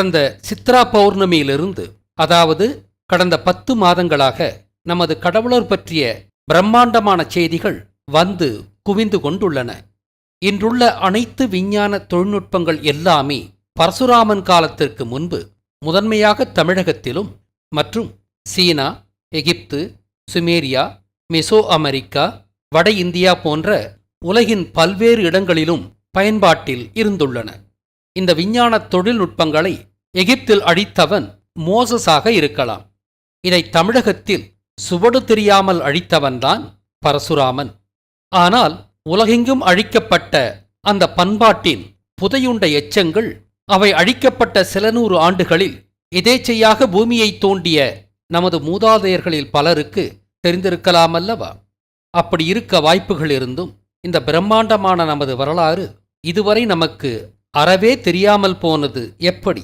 கடந்த சித்ரா பௌர்ணமியிலிருந்து, அதாவது கடந்த 10 மாதங்களாக நமது கடவுளர் பற்றிய பிரம்மாண்டமான செய்திகள் வந்து குவிந்து கொண்டுள்ளன. இன்றுள்ள அனைத்து விஞ்ஞான தொழில்நுட்பங்கள் எல்லாமே பரசுராமன் காலத்திற்கு முன்பு முதன்மையாக தமிழகத்திலும் மற்றும் சீனா, எகிப்து, சுமேரியா, மெசோ அமெரிக்கா, வட இந்தியா போன்ற உலகின் பல்வேறு இடங்களிலும் பயன்பாட்டில் இருந்துள்ளன. இந்த விஞ்ஞான தொழில்நுட்பங்களை எகிப்தில் அழித்தவன் மோசஸாக இருக்கலாம். இதை தமிழகத்தில் சுவடு தெரியாமல் அழித்தவன்தான் பரசுராமன். ஆனால் உலகெங்கும் அழிக்கப்பட்ட அந்த பண்பாட்டின் புதையுண்ட எச்சங்கள் அவை அழிக்கப்பட்ட சில 100 ஆண்டுகளில் எதேச்சையாக பூமியை தோண்டிய நமது மூதாதையர்களில் பலருக்கு தெரிந்திருக்கலாமல்லவா? அப்படி இருக்க வாய்ப்புகள் இருந்தும் இந்த பிரம்மாண்டமான நமது வரலாறு இதுவரை நமக்கு அறவே தெரியாமல் போனது எப்படி?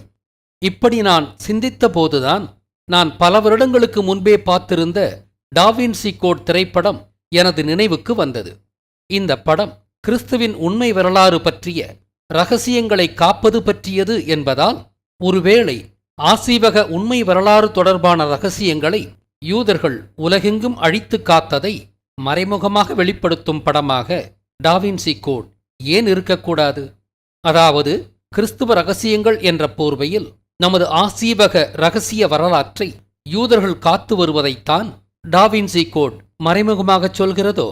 இப்படி நான் சிந்தித்த போதுதான் நான் பல வருடங்களுக்கு முன்பே பார்த்திருந்த டாவின்சி கோட் திரைப்படம் எனது நினைவுக்கு வந்தது. இந்த படம் கிறிஸ்துவின் உண்மை வரலாறு பற்றிய இரகசியங்களை காப்பது பற்றியது என்பதால் ஒருவேளை ஆசீவக உண்மை வரலாறு தொடர்பான இரகசியங்களை யூதர்கள் உலகெங்கும் அழித்து காத்ததை மறைமுகமாக வெளிப்படுத்தும் படமாக டாவின்சி கோட் ஏன் இருக்கக்கூடாது? அதாவது கிறிஸ்துவ இரகசியங்கள் என்ற போர்வையில் நமது ஆசீவக இரகசிய வரலாற்றை யூதர்கள் காத்து வருவதைத்தான் டாவின்சி கோட் மறைமுகமாகச் சொல்கிறதோ?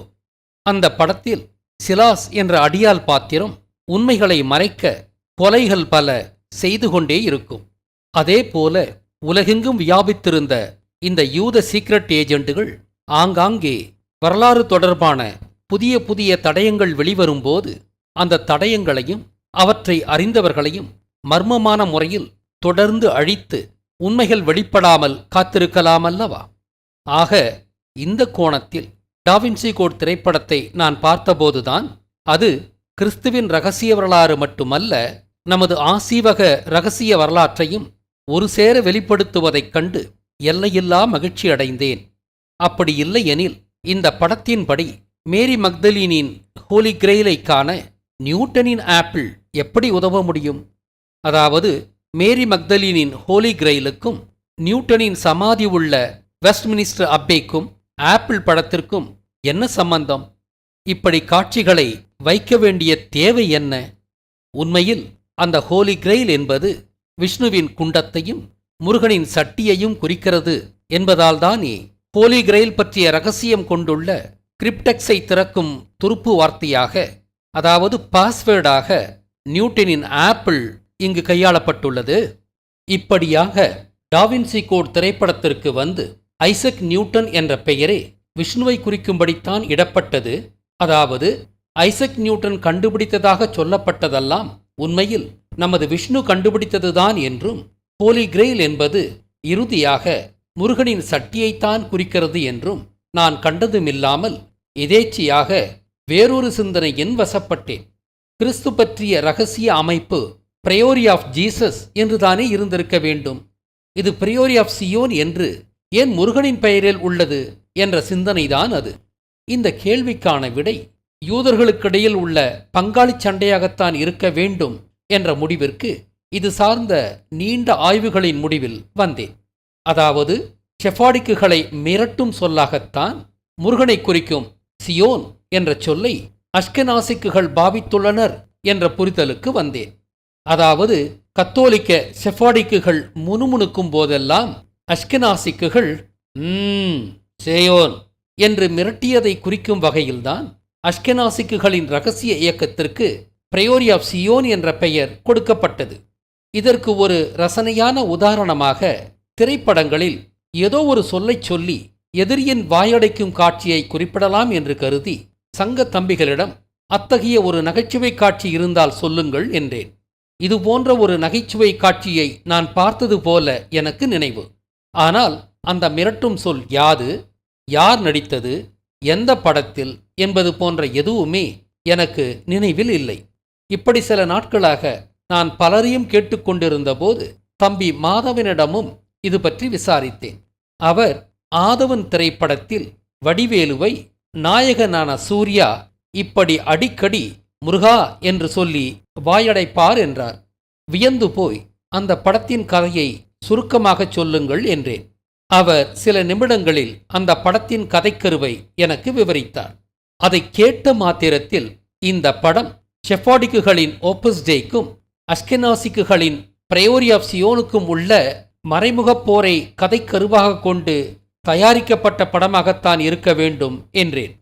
அந்த படத்தில் சிலாஸ் என்ற அடியாள் பாத்திரம் உண்மைகளை மறைக்க கொலைகள் பல செய்து கொண்டே இருக்கும். அதேபோல உலகெங்கும் வியாபித்திருந்த இந்த யூத சீக்ரெட் ஏஜெண்டுகள் ஆங்காங்கே வரலாறு தொடர்பான புதிய புதிய தடயங்கள் வெளிவரும்போது அந்த தடயங்களையும் அவற்றை அறிந்தவர்களையும் மர்மமான முறையில் தொடர்ந்து அழித்து உண்மைகள் வெளிப்படாமல் காத்திருக்கலாமல்லவா? ஆக இந்த கோணத்தில் டாவின்சி கோட் திரைப்படத்தை நான் பார்த்தபோதுதான் அது கிறிஸ்துவின் இரகசிய வரலாறு மட்டுமல்ல, நமது ஆசீவக இரகசிய வரலாற்றையும் ஒரு சேர வெளிப்படுத்துவதைக் கண்டு எல்லையில்லா மகிழ்ச்சி அடைந்தேன். அப்படி இல்லையெனில் இந்த படத்தின்படி மேரி மக்தலீனின் ஹோலி கிரெயிலை காண நியூட்டனின் ஆப்பிள் எப்படி உதவ முடியும்? அதாவது மேரி மக்தலீனின் ஹோலி கிரெயிலுக்கும் நியூட்டனின் சமாதி உள்ள வெஸ்ட்மினிஸ்டர் அப்பேக்கும் ஆப்பிள் படத்திற்கும் என்ன சம்பந்தம்? இப்படி காட்சிகளை வைக்க வேண்டிய தேவை என்ன? உண்மையில் அந்த ஹோலி கிரெயில் என்பது விஷ்ணுவின் குண்டத்தையும் முருகனின் சட்டியையும் குறிக்கிறது என்பதால்தானே ஹோலி கிரெயில் பற்றிய இரகசியம் கொண்டுள்ள கிரிப்டெக்ஸை திறக்கும் துருப்பு வார்த்தையாக, அதாவது பாஸ்வேர்டாக நியூட்டனின் ஆப்பிள் இங்கு கையாளப்பட்டுள்ளது. இப்படியாக டாவின்சி கோட் திரைப்படத்திற்கு வந்து ஐசக் நியூட்டன் என்ற பெயரே விஷ்ணுவை குறிக்கும்படித்தான் இடப்பட்டது. அதாவது ஐசக் நியூட்டன் கண்டுபிடித்ததாக சொல்லப்பட்டதெல்லாம் உண்மையில் நமது விஷ்ணு கண்டுபிடித்ததுதான் என்றும், ஹோலி கிரெயில் என்பது இறுதியாக முருகனின் சட்டியைத்தான் குறிக்கிறது என்றும் நான் கண்டதுமில்லாமல் எதேச்சியாக வேறொரு சிந்தனையின் வசப்பட்டேன். கிறிஸ்து பற்றிய இரகசிய அமைப்பு பிரையோரி ஆஃப் ஜீசஸ் என்றுதானே இருந்திருக்க வேண்டும். இது பிரையோரி ஆஃப் சியோன் என்று ஏன் முருகனின் பெயரில் உள்ளது என்ற சிந்தனைதான் அது. இந்த கேள்விக்கான விடை யூதர்களுக்கிடையில் உள்ள பங்காளி சண்டையாகத்தான் இருக்க வேண்டும் என்ற முடிவிற்கு இது சார்ந்த நீண்ட ஆய்வுகளின் முடிவில் வந்தேன். அதாவது செஃபாடிக்குகளை மிரட்டும் சொல்லாகத்தான் முருகனை குறிக்கும் சியோன் என்ற சொல்லை அஷ்கெனாசிக்குகள் பாவித்துள்ளனர் என்ற புரிதலுக்கு வந்தேன். அதாவது கத்தோலிக்க செஃபாடிக்குகள் முணுமுணுக்கும் போதெல்லாம் அஷ்கெனாசிக்குகள் சேயோன் என்று மிரட்டியதை குறிக்கும் வகையில்தான் அஷ்கெனாசிக்குகளின் இரகசிய இயக்கத்திற்கு பிரையோரி ஆஃப் சியோன் என்ற பெயர் கொடுக்கப்பட்டது. இதற்கு ஒரு ரசனையான உதாரணமாக திரைப்படங்களில் ஏதோ ஒரு சொல்லைச் சொல்லி எதிரியின் வாயடைக்கும் காட்சியை குறிப்பிடலாம் என்று கருதி சங்க தம்பிகளிடம் அத்தகைய ஒரு நகைச்சுவை காட்சி இருந்தால் சொல்லுங்கள் என்றேன். இதுபோன்ற ஒரு நகைச்சுவை காட்சியை நான் பார்த்தது போல எனக்கு நினைவு. ஆனால் அந்த மிரட்டும் சொல் யாது, யார் நடித்தது, எந்த படத்தில் என்பது போன்ற எதுவுமே எனக்கு நினைவில் இல்லை. இப்படி சில நாட்களாக நான் பலரையும் கேட்டுக்கொண்டிருந்த போது தம்பி மாதவனிடமும் இது பற்றி விசாரித்தேன். அவர் ஆதவன் திரைப்படத்தில் வடிவேலுவை நாயகனான சூர்யா இப்படி அடிக்கடி முருகா என்று சொல்லி வாயடைப்பார் என்றார். வியந்து போய் அந்த படத்தின் கதையை சுருக்கமாக சொல்லுங்கள் என்றேன். அவர் சில நிமிடங்களில் அந்த படத்தின் கதைக்கருவை எனக்கு விவரித்தார். அதை கேட்ட மாத்திரத்தில் இந்த படம் செஃபாடிக்குகளின் ஓப்பஸ் டேக்கும் அஸ்கெனாசிக்குகளின் பிரயோரி ஆஃப் சியோனுக்கும் உள்ள மறைமுகப் போரை கதைக்கருவாக கொண்டு தயாரிக்கப்பட்ட படமாகத்தான் இருக்க வேண்டும் என்றேன்.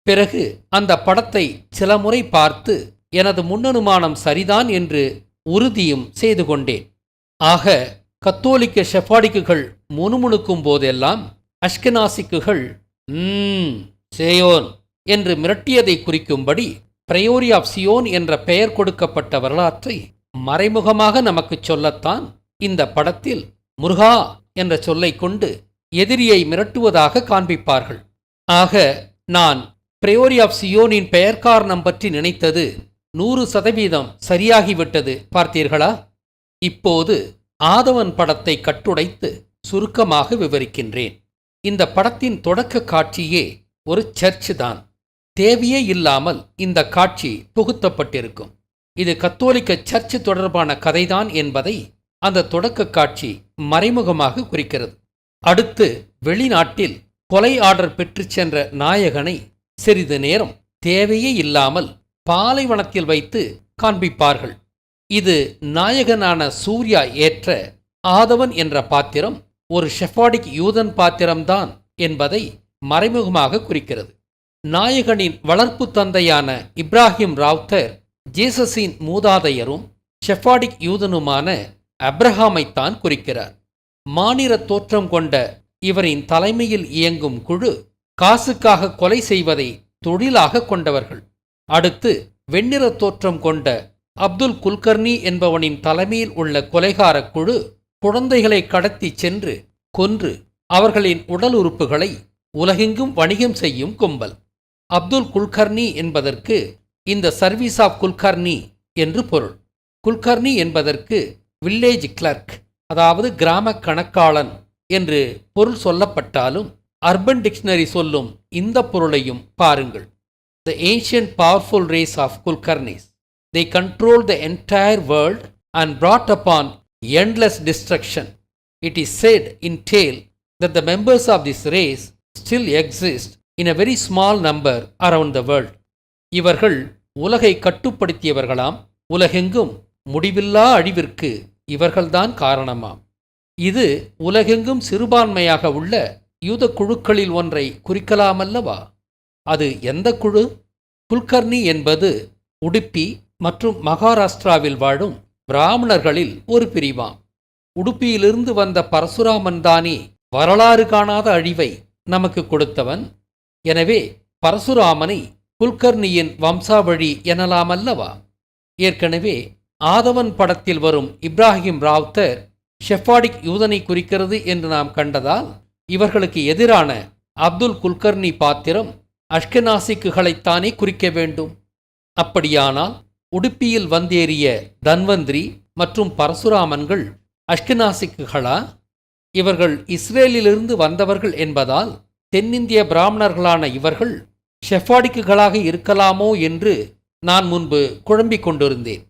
பிறகு அந்த படத்தை சில முறை பார்த்து எனது முன்னனுமானம் சரிதான் என்று உறுதியும் செய்து கொண்டேன். ஆக கத்தோலிக்க செஃபாடிக்குகள் முணுமுணுக்கும் போதெல்லாம் அஷ்கெனாசிக்குகள் சேயோன் என்று மிரட்டியதை குறிக்கும்படி பிரயோரி ஆஃப் சியோன் என்ற பெயர் கொடுக்கப்பட்ட வரலாற்றை மறைமுகமாக நமக்கு சொல்லத்தான் இந்த படத்தில் முருகா என்ற சொல்லை கொண்டு எதிரியை மிரட்டுவதாக காண்பிப்பார்கள். ஆக நான் பிரயோரி ஆஃப் சியோனின் பெயர் காரணம் பற்றி நினைத்தது 100% சரியாகிவிட்டது. பார்த்தீர்களா? இப்போது ஆதவன் படத்தை கட்டுடைத்து சுருக்கமாக விவரிக்கின்றேன். இந்த படத்தின் தொடக்க காட்சியே ஒரு சர்ச் தான். தேவையே இல்லாமல் இந்த காட்சி புகுத்தப்பட்டிருக்கும். இது கத்தோலிக்க சர்ச் தொடர்பான கதைதான் என்பதை அந்த தொடக்க காட்சி மறைமுகமாக குறிக்கிறது. அடுத்து வெளிநாட்டில் கொலை ஆர்டர் பெற்றுச் சென்ற நாயகனை சிறிது நேரம் தேவையே இல்லாமல் பாலைவனத்தில் வைத்து காண்பிப்பார்கள். இது நாயகனான சூர்யா ஏற்ற ஆதவன் என்ற பாத்திரம் ஒரு ஷெஃபாடிக் யூதன் பாத்திரம்தான் என்பதை மறைமுகமாக குறிக்கிறது. நாயகனின் வளர்ப்பு தந்தையான இப்ராஹிம் ராவ்தர் ஜேசஸின் மூதாதையரும் ஷெஃபாடிக் யூதனுமான அப்ரஹாமைத்தான் குறிக்கிறார். மானிட தோற்றம் கொண்ட இவரின் தலைமையில் இயங்கும் குழு காசுக்காக கொலை செய்வதை தொழிலாக கொண்டவர்கள். அடுத்து வெண்ணிற தோற்றம் கொண்ட அப்துல் குல்கர்னி என்பவனின் தலைமையில் உள்ள கொலைகார குழு குழந்தைகளை கடத்தி சென்று கொன்று அவர்களின் உடல் உறுப்புகளை உலகெங்கும் வணிகம் செய்யும் கும்பல். அப்துல் குல்கர்னி என்பதற்கு இந்த சர்வீஸ் ஆஃப் குல்கர்னி என்று பொருள். குல்கர்னி என்பதற்கு வில்லேஜ் கிளர்க், அதாவது கிராம கணக்காளன் என்று பொருள் சொல்லப்பட்டாலும் அர்பன் டிக்ஷனரி சொல்லும் இந்த பொருளையும் பாருங்கள். The ancient powerful race of Kulkarnis. They controlled the entire world and brought upon endless destruction. It is said in tale that the members of this race still exist in a very small number around the world. இவர்கள் உலகை கட்டுப்படுத்தியவர்களாம். உலகெங்கும் முடிவில்லா அழிவிற்கு இவர்கள்தான் காரணமாம். இது உலகெங்கும் சிறுபான்மையாக உள்ள யூத குழுக்களில் ஒன்றை குறிக்கலாமல்லவா? அது எந்த குழு? குல்கர்னி என்பது உடுப்பி மற்றும் மகாராஷ்டிராவில் வாழும் பிராமணர்களில் ஒரு பிரிவாம். உடுப்பியிலிருந்து வந்த பரசுராமன் தானே வரலாறு காணாத அழிவை நமக்கு கொடுத்தவன். எனவே பரசுராமனை குல்கர்னியின் வம்சாவழி எனலாமல்லவா? ஏற்கனவே ஆதவன் படத்தில் வரும் இப்ராஹிம் ராவ்தர் ஷெஃபாடிக் யூதனை குறிக்கிறது என்று நாம் கண்டதால் இவர்களுக்கு எதிரான அப்துல் குல்கர்னி பாத்திரம் அஷ்கெனாசிக்குகளைத்தானே குறிக்க வேண்டும். அப்படியானால் உடுப்பியில் வந்தேறிய தன்வந்திரி மற்றும் பரசுராமன்கள் அஷ்கெனாசிக்குகளா? இவர்கள் இஸ்ரேலிலிருந்து வந்தவர்கள் என்பதால் தென்னிந்திய பிராமணர்களான இவர்கள் ஷெஃபாடிக்குகளாக இருக்கலாமோ என்று நான் முன்பு குழம்பிக் கொண்டிருந்தேன்.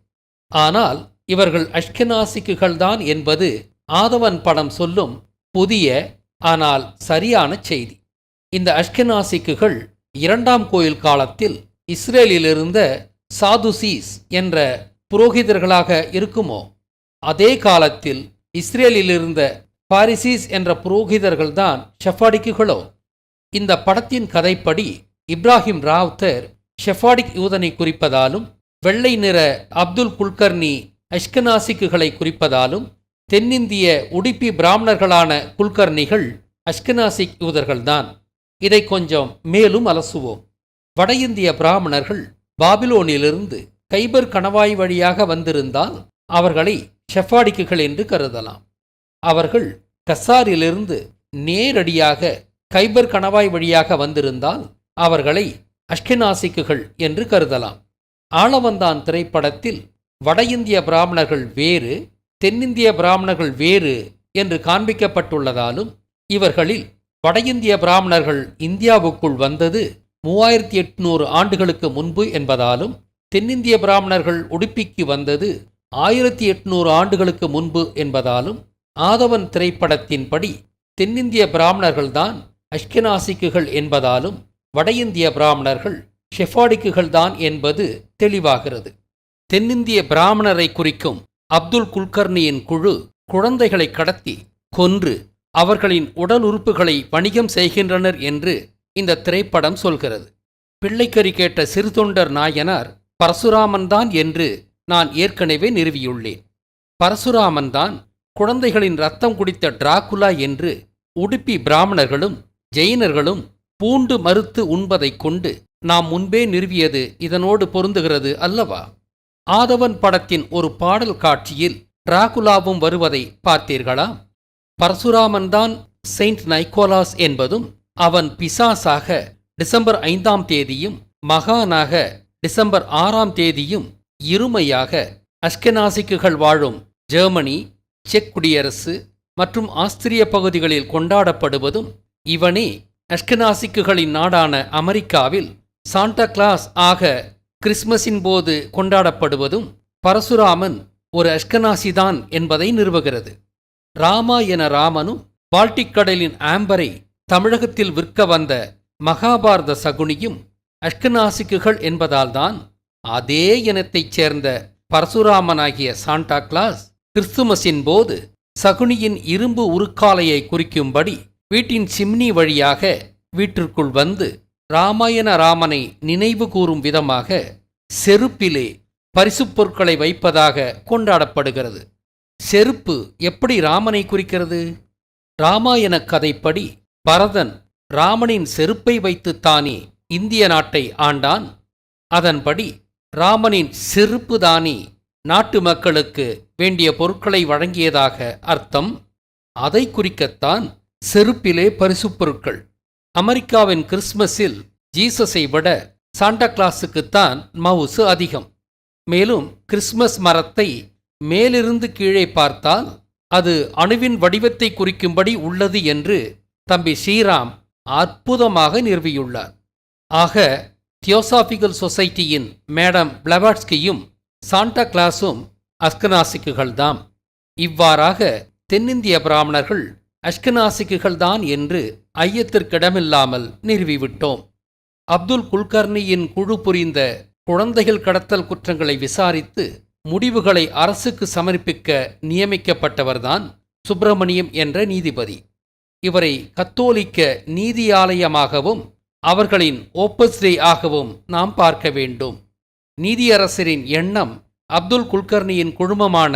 ஆனால் இவர்கள் அஷ்கெனாசிக்குகள்தான் என்பது ஆதவன் படம் சொல்லும் புதிய ஆனால் சரியான செய்தி. இந்த அஷ்கெனாசிக்குகள் 2ஆம் கோயில் காலத்தில் இஸ்ரேலிலிருந்த சாதுசீஸ் என்ற புரோகிதர்களாக இருக்குமோ? அதே காலத்தில் இஸ்ரேலிலிருந்த பாரிசீஸ் என்ற புரோகிதர்கள்தான் ஷெஃபாடிக்குகளோ? இந்த படத்தின் கதைப்படி இப்ராஹிம் ராவ்தர் ஷெஃபாடிக் யூதனை குறிப்பதாலும் வெள்ளை நிற அப்துல் குல்கர்னி அஷ்கெனாசிக்குகளை குறிப்பதாலும் தென்னிந்திய உடுப்பி பிராமணர்களான குல்கர்னிகள் அஷ்கெனாசிக் யூதர்கள்தான். இதை கொஞ்சம் மேலும் அலசுவோம். வட இந்திய பிராமணர்கள் பாபிலோனிலிருந்து கைபர் கணவாய் வழியாக வந்திருந்தால் அவர்களை ஷெஃபாடிக்குகள் என்று கருதலாம். அவர்கள் கசாரிலிருந்து நேரடியாக கைபர் கணவாய் வழியாக வந்திருந்தால் அவர்களை அஷ்கெனாசிக்குகள் என்று கருதலாம். ஆளவந்தான் திரைப்படத்தில் வட இந்திய பிராமணர்கள் வேறு, தென்னிந்திய பிராமணர்கள் வேறு என்று காண்பிக்கப்பட்டுள்ளதாலும் இவர்களில் வட இந்திய பிராமணர்கள் இந்தியாவுக்குள் வந்தது 3800 ஆண்டுகளுக்கு முன்பு என்பதாலும் தென்னிந்திய பிராமணர்கள் உடுப்பிக்கு வந்தது 1800 ஆண்டுகளுக்கு முன்பு என்பதாலும் ஆதவன் திரைப்படத்தின்படி தென்னிந்திய பிராமணர்கள்தான் அஷ்கெனாசிக்குகள் என்பதாலும் வட இந்திய பிராமணர்கள் ஷெஃபாடிக்குகள்தான் என்பது தெளிவாகிறது. தென்னிந்திய பிராமணரை குறிக்கும் அப்துல் குல்கர்னியின் குழு குழந்தைகளை கடத்தி கொன்று அவர்களின் உடல் உறுப்புகளை வணிகம் செய்கின்றனர் என்று இந்த திரைப்படம் சொல்கிறது. பிள்ளைக்கறி கேட்ட சிறுதொண்டர் நாயனார் பரசுராமன்தான் என்று நான் ஏற்கனவே நிறுவியுள்ளேன். பரசுராமன்தான் குழந்தைகளின் ரத்தம் குடித்த டிராகுலா என்று உடுப்பி பிராமணர்களும் ஜெயினர்களும் பூண்டு மறுத்து உண்பதைக் கொண்டு நாம் முன்பே நிறுவியது இதனோடு பொருந்துகிறது அல்லவா? ஆதவன் படத்தின் ஒரு பாடல் காட்சியில் டிராகுலாவும் வருவதை பார்த்தீர்களா? பரசுராமன்தான் செயின்ட் நைக்கோலாஸ் என்பதும் அவன் பிசாசாக டிசம்பர் 5ஆம் தேதியும் மகானாக டிசம்பர் 6ஆம் தேதியும் இருமையாக அஷ்கெனாசிக்குகள் வாழும் ஜெர்மனி, செக் குடியரசு மற்றும் ஆஸ்திரிய பகுதிகளில் கொண்டாடப்படுவதும் இவனே அஷ்கெனாசிக்குகளின் நாடான அமெரிக்காவில் சாண்டா கிளாஸ் ஆக கிறிஸ்மஸின் போது கொண்டாடப்படுவதும் பரசுராமன் ஒரு அஷ்கெனாசிதான் என்பதை நிறுவுகிறது. ராமாயண ராமனும் பால்டிக் கடலின் ஆம்பரை தமிழகத்தில் விற்க வந்த மகாபாரத சகுனியும் அஷ்கெனாசிக்குகள் என்பதால்தான் அதே இனத்தைச் சேர்ந்த பரசுராமனாகிய சாண்டா கிளாஸ் கிறிஸ்துமஸின் போது சகுனியின் இரும்பு உருக்காலையை குறிக்கும்படி வீட்டின் சிம்னி வழியாக வீட்டிற்குள் வந்து ராமாயண ராமனை நினைவு கூறும் விதமாக செருப்பிலே பரிசுப் பொருட்களை வைப்பதாக கொண்டாடப்படுகிறது. செருப்பு எப்படி ராமனை குறிக்கிறது? ராமாயண கதைப்படி பரதன் ராமனின் செருப்பை வைத்துத்தானே இந்திய நாட்டை ஆண்டான். அதன்படி ராமனின் செருப்பு தானே நாட்டு மக்களுக்கு வேண்டிய பொருட்களை வழங்கியதாக அர்த்தம். அதை குறிக்கத்தான் செருப்பிலே பரிசுப் பொருட்கள். அமெரிக்காவின் கிறிஸ்மஸில் ஜீசஸை விட சாண்டா கிளாஸுக்குத்தான் மவுசு அதிகம். மேலும் கிறிஸ்மஸ் மரத்தை மேலிருந்து கீழே பார்த்தால் அது அணுவின் வடிவத்தை குறிக்கும்படி உள்ளது என்று தம்பி ஸ்ரீராம் அற்புதமாக நிறுவியுள்ளார். ஆக தியோசாபிகல் சொசைட்டியின் மேடம் பிளவாட்ஸ்கியும் சாண்டா கிளாஸும் அஷ்கெனாசிக்குகள்தாம். இவ்வாறாக தென்னிந்திய பிராமணர்கள் அஷ்கெனாசிக்குகள்தான் என்று ஐயத்திற்கிடமில்லாமல் நிறுவிவிட்டோம். அப்துல் குல்கர்னியின் குழு புரிந்த குழந்தைகள் கடத்தல் குற்றங்களை விசாரித்து முடிவுகளை அரசுக்கு சமர்ப்பிக்க நியமிக்கப்பட்டவர்தான் சுப்பிரமணியம் என்ற நீதிபதி. இவரை கத்தோலிக்க நீதியாலயமாகவும் அவர்களின் ஓப்பஸ் டே ஆகவும் நாம் பார்க்க வேண்டும். நீதியரசரின் எண்ணம் அப்துல் குல்கர்னியின் குழுமமான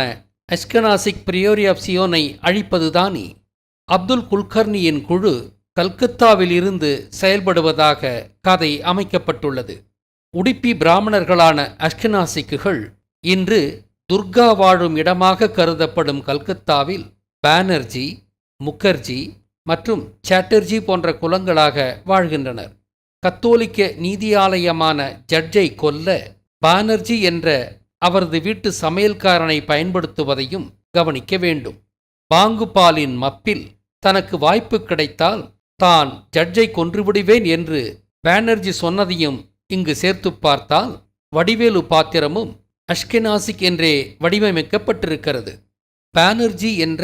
அஷ்கெனாசிக் பிரியோரி ஆஃப் சியோனை அழிப்பதுதானே. அப்துல் குல்கர்னியின் குழு கல்கத்தாவில் இருந்து செயல்படுவதாக கதை அமைக்கப்பட்டுள்ளது. உடுப்பி பிராமணர்களான அஷ்கெனாசிக்குகள் இன்று துர்கா வாழும் இடமாக கருதப்படும் கல்கத்தாவில் பானர்ஜி, முகர்ஜி மற்றும் சாட்டர்ஜி போன்ற குலங்களாக வாழ்கின்றனர். கத்தோலிக்க நீதியாலயமான ஜட்ஜை கொல்ல பானர்ஜி என்ற அவரது வீட்டு சமையல்காரனை பயன்படுத்துவதையும் கவனிக்க வேண்டும். பாங்குபாலின் மப்பில் தனக்கு வாய்ப்பு கிடைத்தால் தான் ஜட்ஜை கொன்றுவிடுவேன் என்று பானர்ஜி சொன்னதையும் இங்கு சேர்த்து பார்த்தால் வடிவேலு பாத்திரமும் அஷ்கெனாசிக் என்றே வடிவமைக்கப்பட்டிருக்கிறது. பானர்ஜி என்ற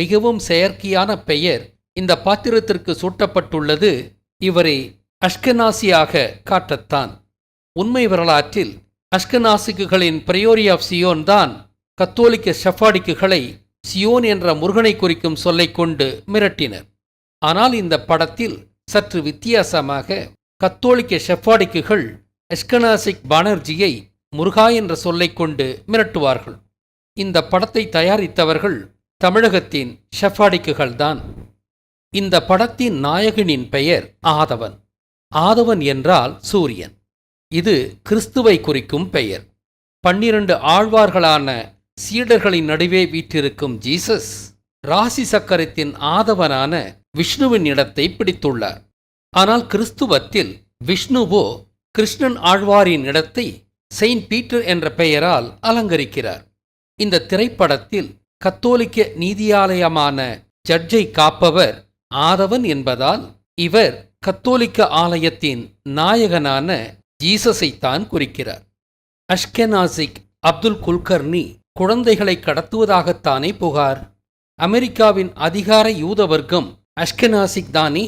மிகவும் செயற்கையான பெயர் இந்த பாத்திரத்திற்கு சூட்டப்பட்டுள்ளது இவரை அஷ்கெனாசியாக காட்டத்தான். உண்மை வரலாற்றில் அஷ்கெனாசிக்குகளின் பிரியோரி ஆஃப் சியோன் தான் கத்தோலிக்க ஷெஃபாடிக்குகளை சியோன் என்ற முருகனை குறிக்கும் சொல்லைக் கொண்டு மிரட்டினர். ஆனால் இந்த படத்தில் சற்று வித்தியாசமாக கத்தோலிக்க ஷெஃபாடிக்குகள் அஷ்கெனாசிக் பானர்ஜியை முருகா என்ற சொல்லைக் கொண்டு மிரட்டுவார்கள். இந்த படத்தை தயாரித்தவர்கள் தமிழகத்தின் ஷெஃபாடிக்குகள்தான். இந்த படத்தின் நாயகனின் பெயர் ஆதவன். ஆதவன் என்றால் சூரியன். இது கிறிஸ்துவை குறிக்கும் பெயர். 12 ஆழ்வார்களான சீடர்களின் நடுவே வீற்றிருக்கும் ஜீசஸ் ராசி சக்கரத்தின் ஆதவனான விஷ்ணுவின் இடத்தை பிடித்துள்ளார். ஆனால் கிறிஸ்துவத்தில் விஷ்ணுவோ கிருஷ்ணன் ஆழ்வாரின் இடத்தை செயின்ட் பீட்டர் என்ற பெயரால் அலங்கரிக்கிறார். இந்த திரைப்படத்தில் கத்தோலிக்க நீதியாலயமான ஜட்ஜை காப்பவர் ஆதவன் என்பதால் இவர் கத்தோலிக்க ஆலயத்தின் நாயகனான ஜீசஸைத்தான் குறிக்கிறார். அஷ்கெனாசிக் அப்துல் குல்கர்னி குழந்தைகளை கடத்துவதாகத்தானே புகார். அமெரிக்காவின் அதிகார யூத வர்க்கம் அஷ்கெனாசிக் தானே?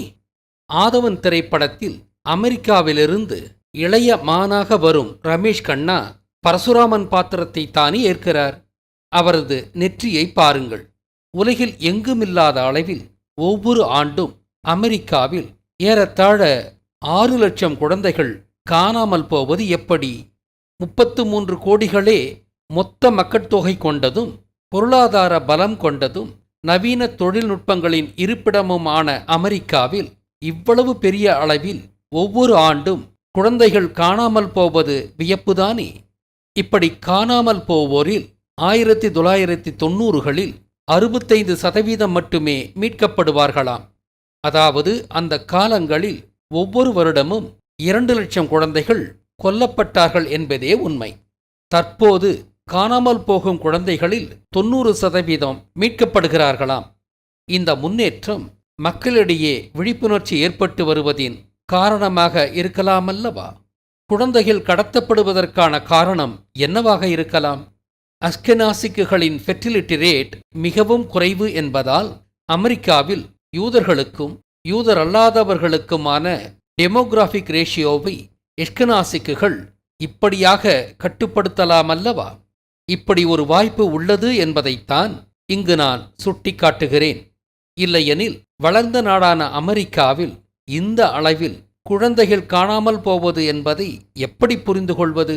ஆதவன் திரைப்படத்தில் அமெரிக்காவிலிருந்து இளைய மானாக வரும் ரமேஷ் கண்ணா பரசுராமன் பாத்திரத்தை தானே ஏற்கிறார். அவரது நெற்றியை பாருங்கள். உலகில் எங்குமில்லாத அளவில் ஒவ்வொரு ஆண்டும் அமெரிக்காவில் ஏறத்தாழ 6 லட்சம் குழந்தைகள் காணாமல் போவது எப்படி? 33 கோடிகளே மொத்த மக்கட்தொகை கொண்டதும் பொருளாதார பலம் கொண்டதும் நவீன தொழில்நுட்பங்களின் இருப்பிடமுமான அமெரிக்காவில் இவ்வளவு பெரிய அளவில் ஒவ்வொரு ஆண்டும் குழந்தைகள் காணாமல் போவது வியப்புதானே? இப்படி காணாமல் போவோரில் 1990களில் 65% மட்டுமே மீட்கப்படுவார்களாம். அதாவது அந்த காலங்களில் ஒவ்வொரு வருடமும் 2 லட்சம் குழந்தைகள் கொல்லப்பட்டார்கள் என்பதே உண்மை. தற்போது காணாமல் போகும் குழந்தைகளில் 90% மீட்கப்படுகிறார்களாம். இந்த முன்னேற்றம் மக்களிடையே விழிப்புணர்ச்சி ஏற்பட்டு வருவதின் காரணமாக இருக்கலாமல்லவா? குழந்தைகள் கடத்தப்படுவதற்கான காரணம் என்னவாக இருக்கலாம்? அஸ்கெனாசிக்குகளின் ஃபெர்டிலிட்டி ரேட் மிகவும் குறைவு என்பதால் அமெரிக்காவில் யூதர்களுக்கும் யூதரல்லாதவர்களுக்குமான டெமோகிராஃபிக் ரேஷியோவை அஸ்கெனாசிக்குகள் இப்படியாக கட்டுப்படுத்தலாமல்லவா? இப்படி ஒரு வாய்ப்பு உள்ளது என்பதைத்தான் இங்கு நான் சுட்டிக்காட்டுகிறேன். இல்லையெனில் வளர்ந்த நாடான அமெரிக்காவில் இந்த அளவில் குழந்தைகள் காணாமல் போவது என்பதை எப்படி புரிந்து கொள்வது?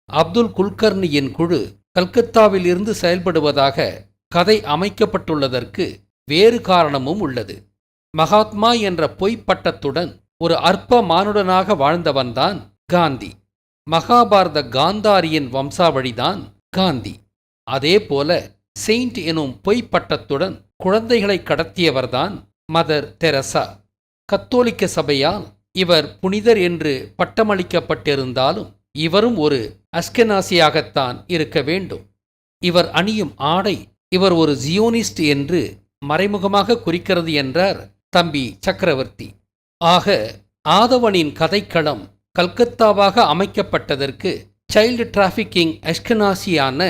அப்துல் குல்கர்னியின் குழு கல்கத்தாவில் இருந்து செயல்படுவதாக கதை அமைக்கப்பட்டுள்ளதற்கு வேறு காரணமும் உள்ளது. மகாத்மா என்ற பொய்ப் பட்டத்துடன் ஒரு அற்ப மானுடனாக வாழ்ந்தவன்தான் காந்தி. மகாபாரத காந்தாரியின் வம்சாவழிதான் காந்தி. அதேபோல செயின்ட் எனும் பொய்ப் பட்டத்துடன் குழந்தைகளை கடத்தியவர்தான் மதர் தெரசா. கத்தோலிக்க சபையால் இவர் புனிதர் என்று பட்டமளிக்கப்பட்டிருந்தாலும் இவரும் ஒரு அஸ்கெனாசியாகத்தான் இருக்க வேண்டும். இவர் அணியும் ஆடை இவர் ஒரு ஜியோனிஸ்ட் என்று மறைமுகமாக குறிக்கிறது என்றார் தம்பி சக்கரவர்த்தி. ஆக ஆதவனின் கதைக்களம் கல்கத்தாவாக அமைக்கப்பட்டதற்கு சைல்டு டிராஃபிக்கிங் அஸ்கெனாசியான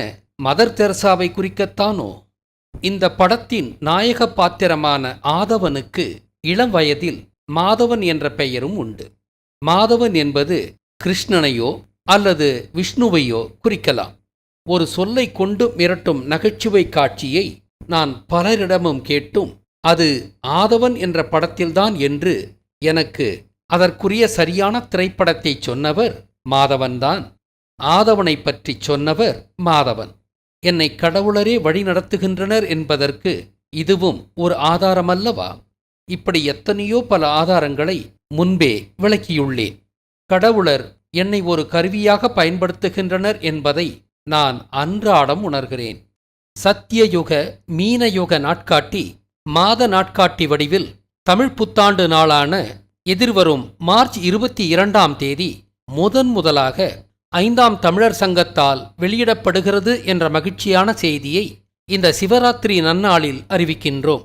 மதர் தெரசாவை குறிக்கத்தானோ? இந்த படத்தின் நாயக பாத்திரமான ஆதவனுக்கு இளம் வயதில் மாதவன் என்ற பெயரும் உண்டு. மாதவன் என்பது கிருஷ்ணனையோ அல்லது விஷ்ணுவையோ குறிக்கலாம். ஒரு சொல்லை கொண்டு மிரட்டும் நகைச்சுவை காட்சியை நான் பலரிடமும் கேட்டும் அது ஆதவன் என்ற படத்தில்தான் என்று எனக்கு அதற்குரிய சரியான திரைப்படத்தை சொன்னவர் மாதவன்தான். ஆதவனை பற்றி சொன்னவர் மாதவன். என்னை கடவுளரே வழி நடத்துகின்றனர் என்பதற்கு இதுவும் ஒரு ஆதாரமல்லவா? இப்படி எத்தனையோ பல ஆதாரங்களை முன்பே விளக்கியுள்ளேன். கடவுளர் என்னை ஒரு கருவியாக பயன்படுத்துகின்றனர் என்பதை நான் அன்றாடம் உணர்கிறேன். சத்தியயுக மீனயுக நாட்காட்டி மாத நாட்காட்டி வடிவில் தமிழ் புத்தாண்டு நாளான எதிர்வரும் மார்ச் 22ஆம் தேதி முதலாக 5ஆம் தமிழர் சங்கத்தால் வெளியிடப்படுகிறது என்ற மகிழ்ச்சியான செய்தியை இந்த சிவராத்திரி நன்னாளில் அறிவிக்கின்றோம்.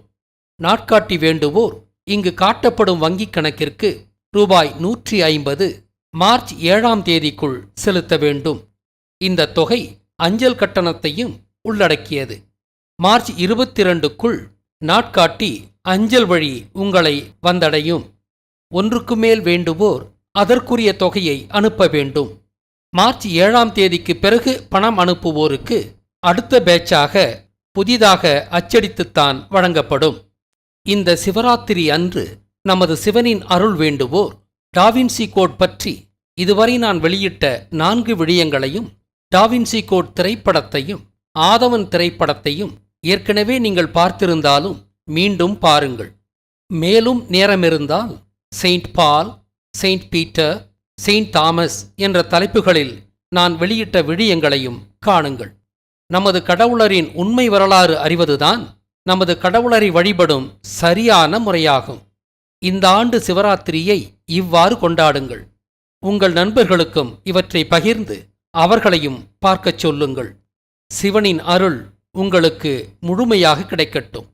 நாட்காட்டி வேண்டுவோர் இங்கு காட்டப்படும் வங்கிக் கணக்கிற்கு ரூபாய் 150 மார்ச் 7ஆம் தேதிக்குள் செலுத்த வேண்டும். இந்த தொகை அஞ்சல் கட்டணத்தையும் உள்ளடக்கியது. மார்ச் 22க்குள் நாட்காட்டி அஞ்சல் வழி உங்களை வந்தடையும். ஒன்றுக்கு மேல் வேண்டுவோர் அதற்குரிய தொகையை அனுப்ப வேண்டும். மார்ச் 7ஆம் தேதிக்கு பிறகு பணம் அனுப்புவோருக்கு அடுத்த பேட்சாக புதிதாக அச்சடித்துத்தான் வழங்கப்படும். இந்த சிவராத்திரி அன்று நமது சிவனின் அருள் வேண்டுவோர் டாவின்சி கோட் பற்றி இதுவரை நான் வெளியிட்ட 4 விடயங்களையும், டாவின்சி கோட் திரைப்படத்தையும் ஆதவன் திரைப்படத்தையும் ஏற்கனவே நீங்கள் பார்த்திருந்தாலும் மீண்டும் பாருங்கள். மேலும் நேரமிருந்தால் செயின்ட் பால், செயின்ட் பீட்டர், செயின்ட் தாமஸ் என்ற தலைப்புகளில் நான் வெளியிட்ட விடயங்களையும் காணுங்கள். நமது கடவுளரின் உண்மை வரலாறு அறிவதுதான் நமது கடவுளரை வழிபடும் சரியான முறையாகும். இந்த ஆண்டு சிவராத்திரியை இவ்வாறு கொண்டாடுங்கள். உங்கள் நண்பர்களுக்கும் இவற்றை பகிர்ந்து அவர்களையும் பார்க்கச் சொல்லுங்கள். சிவனின் அருள் உங்களுக்கு முழுமையாக கிடைக்கட்டும்.